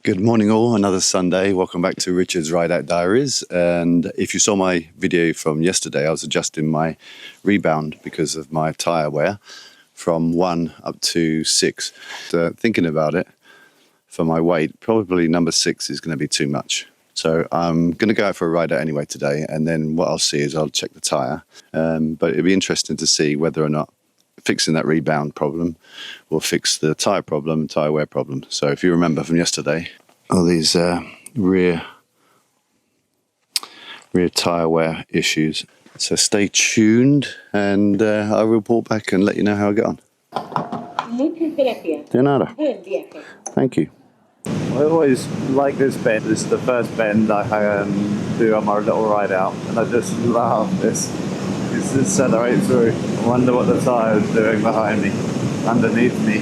Good morning all, another Sunday. Welcome back to Richard's Ride Out Diaries. And if you saw my video from yesterday, I was adjusting my rebound because of my tyre wear from 1 up to 6. Thinking about it, for my weight, probably number 6 is going to be too much. So I'm going to go out for a ride out anyway today, and then what I'll see is I'll check the tyre. But it'll be interesting to see whether or not fixing that rebound problem will fix the tyre problem, tyre wear problem. So if you remember from yesterday, all these rear tyre wear issues. So stay tuned, and I'll report back and let you know how I get on. De nada. Thank you. I always like this bend. This is the first bend I do on my little ride out, and I just love this. It's accelerate through. I wonder what the tyre is doing behind me, underneath me.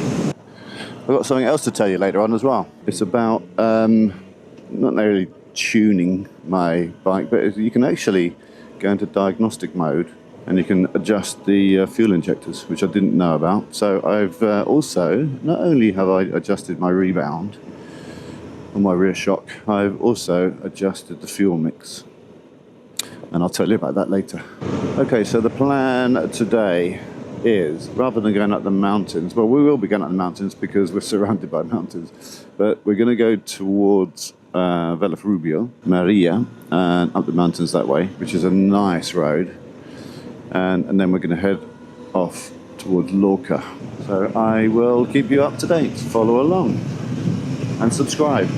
I've got something else to tell you later on as well. It's about not really tuning my bike, but you can actually go into diagnostic mode and you can adjust the fuel injectors, which I didn't know about. So I've also, not only have I adjusted my rebound on my rear shock, I've also adjusted the fuel mix. And I'll tell you about that later. Okay, so the plan today is, rather than going up the mountains, well, we will be going up the mountains because we're surrounded by mountains, but we're going to go towards Villarrubia, Maria, and up the mountains that way, which is a nice road. And then we're going to head off towards Lorca. So I will keep you up to date. Follow along and subscribe.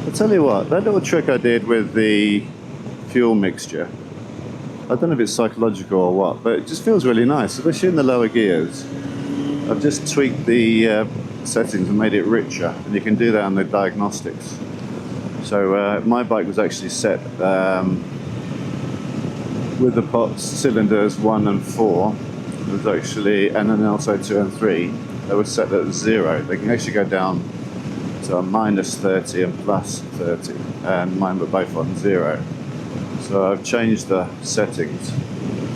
I'll tell you what, that little trick I did with the fuel mixture, I don't know if it's psychological or what, but it just feels really nice, especially in the lower gears. I've just tweaked the settings and made it richer, and you can do that on the diagnostics. So my bike was actually set with the pots, cylinders 1 and 4. It was actually, and then also 2 and 3. They were set at 0. They can actually go down to a -30 and +30, and mine were both on 0. So I've changed the settings,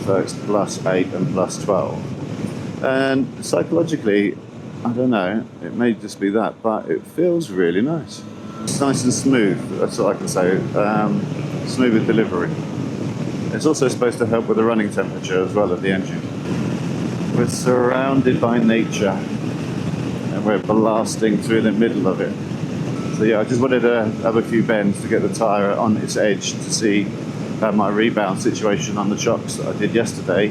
so it's +8 and +12. And psychologically, I don't know, it may just be that, but it feels really nice. It's nice and smooth, that's what I can say, smooth with delivery. It's also supposed to help with the running temperature as well of the engine. We're surrounded by nature, and we're blasting through the middle of it. So yeah, I just wanted to have a few bends to get the tyre on its edge to see how my rebound situation on the shocks that I did yesterday,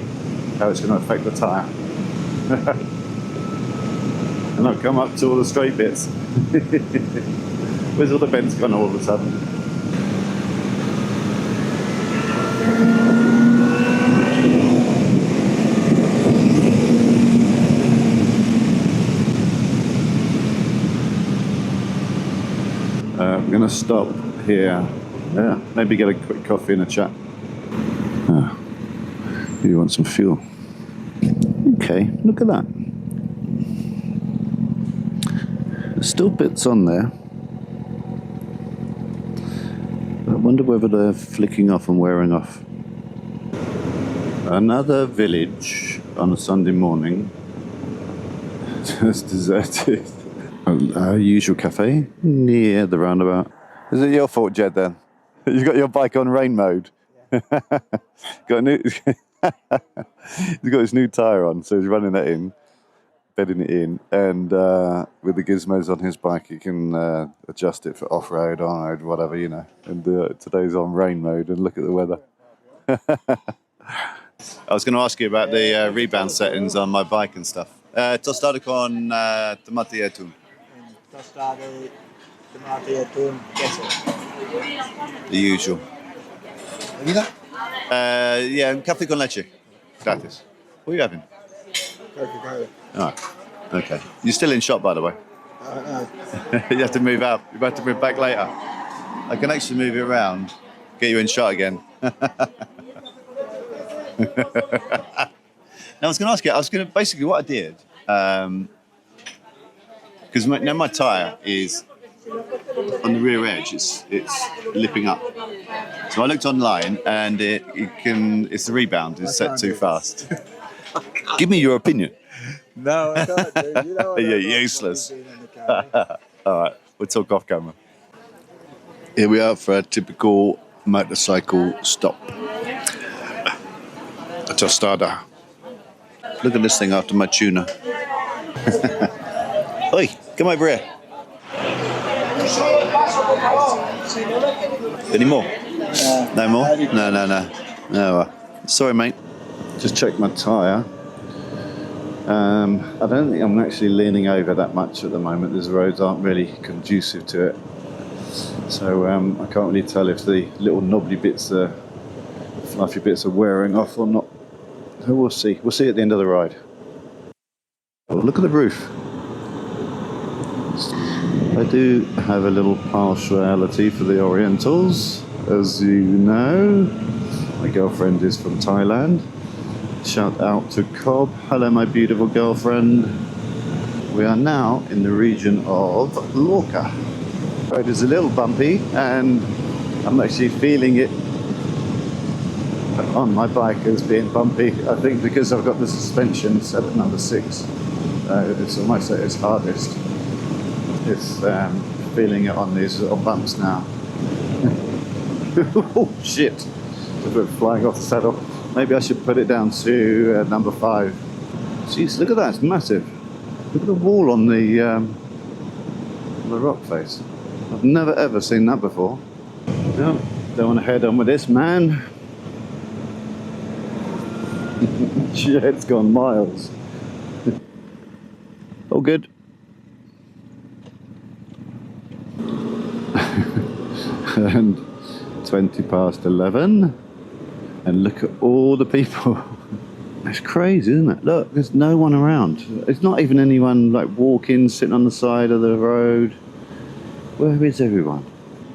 how it's going to affect the tyre. And I've come up to all the straight bits. Where's all the bends gone all of a sudden? I'm going to stop here. Yeah, maybe get a quick coffee and a chat. You want some fuel? Okay, look at that. There's still bits on there. I wonder whether they're flicking off and wearing off. Another village on a Sunday morning. Just deserted. Our usual cafe near the roundabout. Is it your fault, Jed, then? You've got your bike on rain mode. Yeah. Got a new. He's got his new tyre on, so he's running that in, bedding it in, and with the gizmos on his bike, he can adjust it for off-road, on-road, whatever, you know. And today's on rain mode, and look at the weather. I was going to ask you about the rebound settings on my bike and stuff. Tostado con tomate y atún. Tostada, tomate, atún, queso. The usual. ¿Bebida? Yeah, un café con leche. Gracias. What are you having? Coca-Cola. Oh, okay. You're still in shop, by the way. No. You have to move out. You have to move back later. I can actually move it around, get you in shot again. Now, I was going to ask you, basically what I did, because my tyre is on the rear edge, it's lipping up. So I looked online, and it's the rebound is set too fast. Give me your opinion. No, I can't, dude. You know You're useless. All right. We'll talk off camera. Here we are for a typical motorcycle stop. A tostada. Look at this thing after my tuna. Oi, come over here. Any more? No more? No. Sorry, mate. Just checked my tyre. I don't think I'm actually leaning over that much at the moment. These roads aren't really conducive to it. So I can't really tell if the little knobbly bits, fluffy bits are wearing off or not. So we'll see. We'll see at the end of the ride. Oh, look at the roof. I do have a little partiality for the Orientals, as you know. My girlfriend is from Thailand. Shout out to Cobb. Hello, my beautiful girlfriend. We are now in the region of Lorca. It is a little bumpy, and I'm actually feeling it on my bike as being bumpy. I think because I've got the suspension set at number 6. It's almost at its hardest. It's feeling it on these little bumps now. Oh shit! It's a bit flying off the saddle. Maybe I should put it down to number 5. Jeez, look at that! It's massive. Look at the wall on the rock face. I've never ever seen that before. No, don't want to head on with this, man. Shit's gone miles. All good. And 20 past 11. And look at all the people. It's crazy, isn't it? Look, there's no one around. It's not even anyone like walking, sitting on the side of the road. Where is everyone?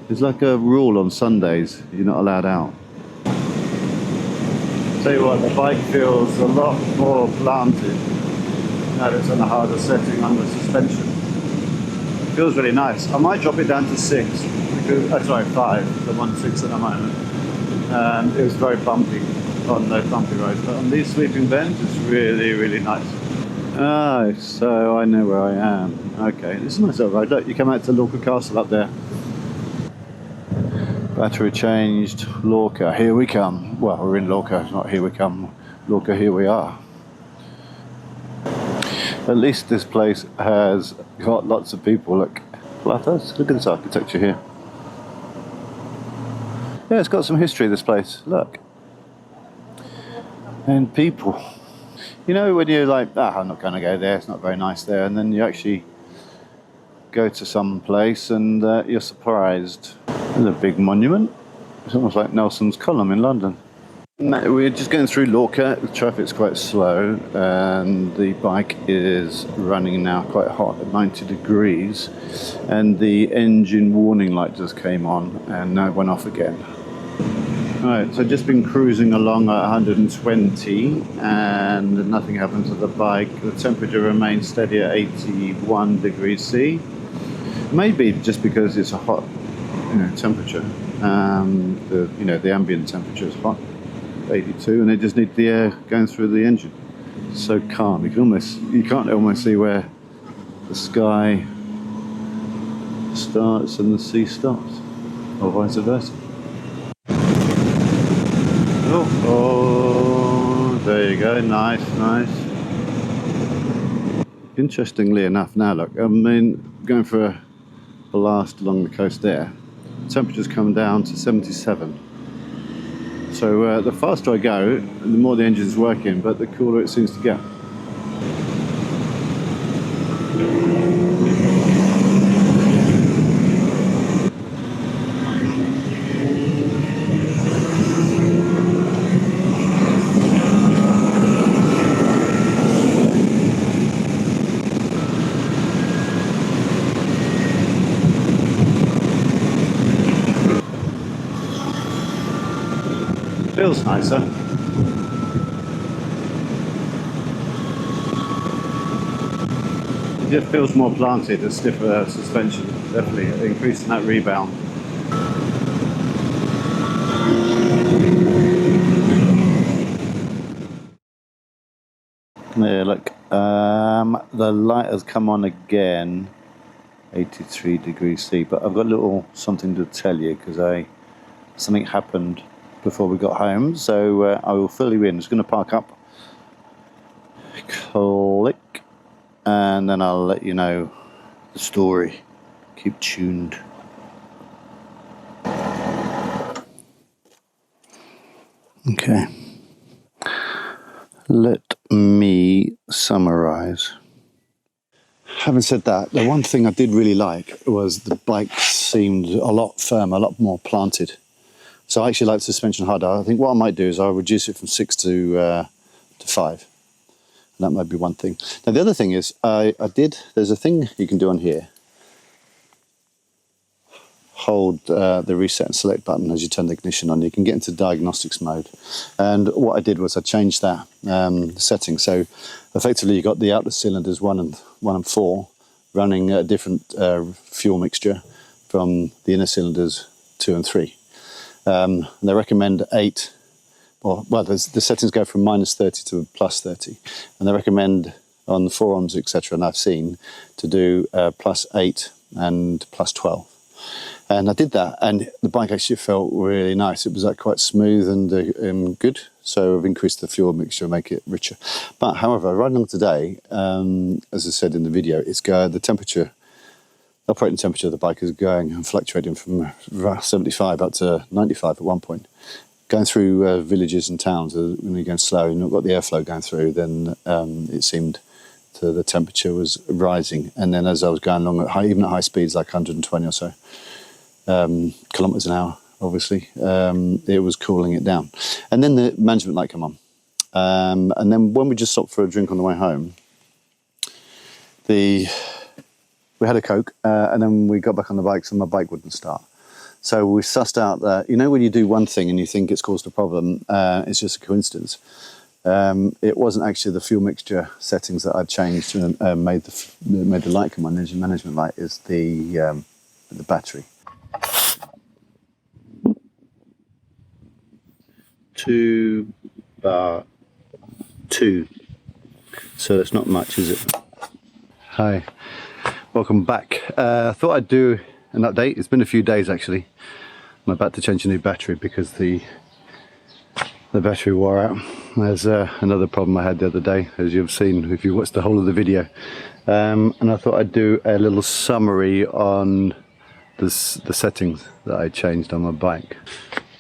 There's like a rule on Sundays, you're not allowed out. Tell you what, the bike feels a lot more planted now that it's on a harder setting on the suspension. It feels really nice. I might drop it down to 6, because, sorry, 5, I'm on 6 at the moment. It was very bumpy on those bumpy roads, but on these sweeping bends it's really, really nice. Ah, so I know where I am. Okay, this is a nice little road. Look, you come out to Lorca Castle up there. Battery changed, Lorca, here we come. Well, we're in Lorca, not here we come. Lorca, here we are. At least this place has got lots of people. Look at this architecture here. Yeah, it's got some history, this place. Look. And people. You know when you're like, I'm not going to go there, it's not very nice there, and then you actually go to some place and you're surprised. There's a big monument. It's almost like Nelson's Column in London. We're just going through Lorca. The traffic's quite slow and the bike is running now quite hot at 90 degrees, and the engine warning light just came on and now it went off again. Alright, so just been cruising along at 120 and nothing happened to the bike. The temperature remains steady at 81 degrees C. Maybe just because it's a hot temperature. The ambient temperature is hot, 82, and they just need the air going through the engine. It's so calm. You can't almost see where the sky starts and the sea stops, or vice versa. Oh, there you go. Nice. Interestingly enough, now look, going for a blast along the coast there. Temperature's come down to 77. So the faster I go, the more the engine's working, but the cooler it seems to get. Feels nicer. It just feels more planted, a stiffer suspension, definitely increasing that rebound. There, look, the light has come on again, 83 degrees C. But I've got a little something to tell you because something happened before we got home. So I will fill you in. It's going to park up. Click. And then I'll let you know the story. Keep tuned. Okay. Let me summarize. Having said that, the one thing I did really like was the bike seemed a lot firmer, a lot more planted. So I actually like the suspension harder. I think what I might do is I'll reduce it from 6 to 5. That might be one thing. Now the other thing is, there's a thing you can do on here. Hold the reset and select button as you turn the ignition on. You can get into diagnostics mode. And what I did was I changed that setting. So effectively you got the outer cylinders 1 and 4 running a different fuel mixture from the inner cylinders 2 and 3. They recommend 8. The settings go from -30 to +30, and they recommend on the forums, etc., and I've seen to do +8 and +12. And I did that, and the bike actually felt really nice. It was like quite smooth and good. So I've increased the fuel mixture and make it richer. But however, riding along today, as I said in the video, the temperature, operating temperature of the bike is going and fluctuating from 75 up to 95 at one point. Going through villages and towns, when you're going slow and you've got the airflow going through, then it seemed the temperature was rising. And then as I was going along, even at high speeds, like 120 or so kilometers an hour, obviously, it was cooling it down. And then the management light came on. And then when we just stopped for a drink on the way home, we had a Coke, and then we got back on the bike, so my bike wouldn't start. So we sussed out that, when you do one thing and you think it's caused a problem, it's just a coincidence. It wasn't actually the fuel mixture settings that I'd changed and made the light come on. Engine management light is the battery. 2 bar 2. So it's not much, is it? Hi, welcome back. I thought I'd do an update. It's been a few days actually. I'm about to change a new battery because the battery wore out. There's another problem I had the other day, as you've seen if you watched the whole of the video. And I thought I'd do a little summary on the settings that I changed on my bike.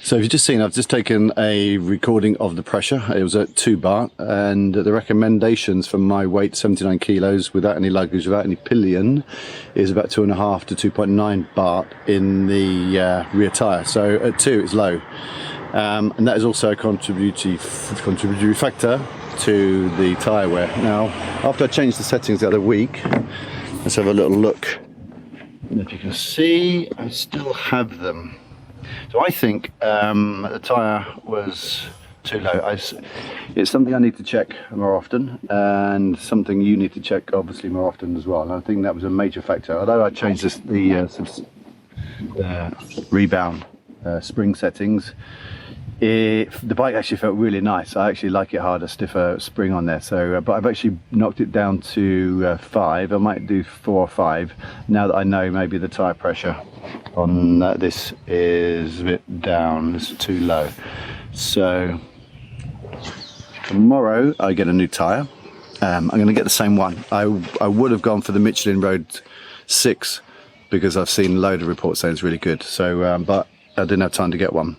So if you've just seen, I've just taken a recording of the pressure. It was at 2 bar, and the recommendations for my weight, 79 kilos, without any luggage, without any pillion, is about 2.5 to 2.9 bar in the rear tyre. So at 2 it's low. And that is also a contributory factor to the tyre wear. Now, after I changed the settings the other week, let's have a little look. And if you can see, I still have them. So I think the tyre was too low. It's something I need to check more often, and something you need to check obviously more often as well. And I think that was a major factor. Although I changed the rebound spring settings, the bike actually felt really nice. I actually like it harder, stiffer spring on there. So, but I've actually knocked it down to 5. I might do 4 or 5 now that I know maybe the tyre pressure on this is a bit down. It's too low. So tomorrow I get a new tyre. I'm going to get the same one. I would have gone for the Michelin Road 6 because I've seen a load of reports saying it's really good. So, but I didn't have time to get one.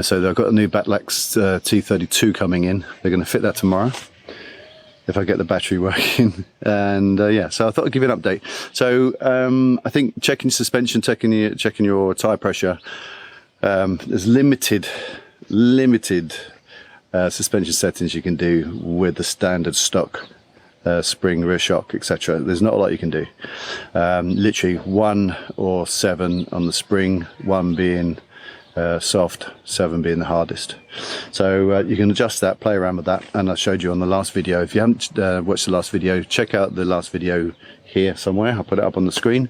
So I've got a new Battlax T32 coming in. They're going to fit that tomorrow if I get the battery working. And yeah, so I thought I'd give you an update. So I think checking suspension, checking your tyre pressure. There's limited suspension settings you can do with the standard stock spring, rear shock, etc. There's not a lot you can do. Literally 1 or 7 on the spring, 1 being soft, 7 being the hardest. So you can adjust that, play around with that, and I showed you on the last video. If you haven't watched the last video, check out the last video here somewhere. I'll put it up on the screen,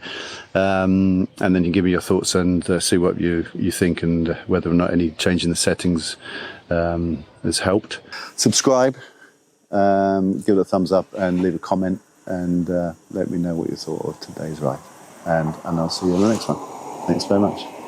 and then you can give me your thoughts and see what you think and whether or not any change in the settings has helped. Subscribe, give it a thumbs up and leave a comment, and let me know what you thought of today's ride. and I'll see you in the next one. Thanks very much.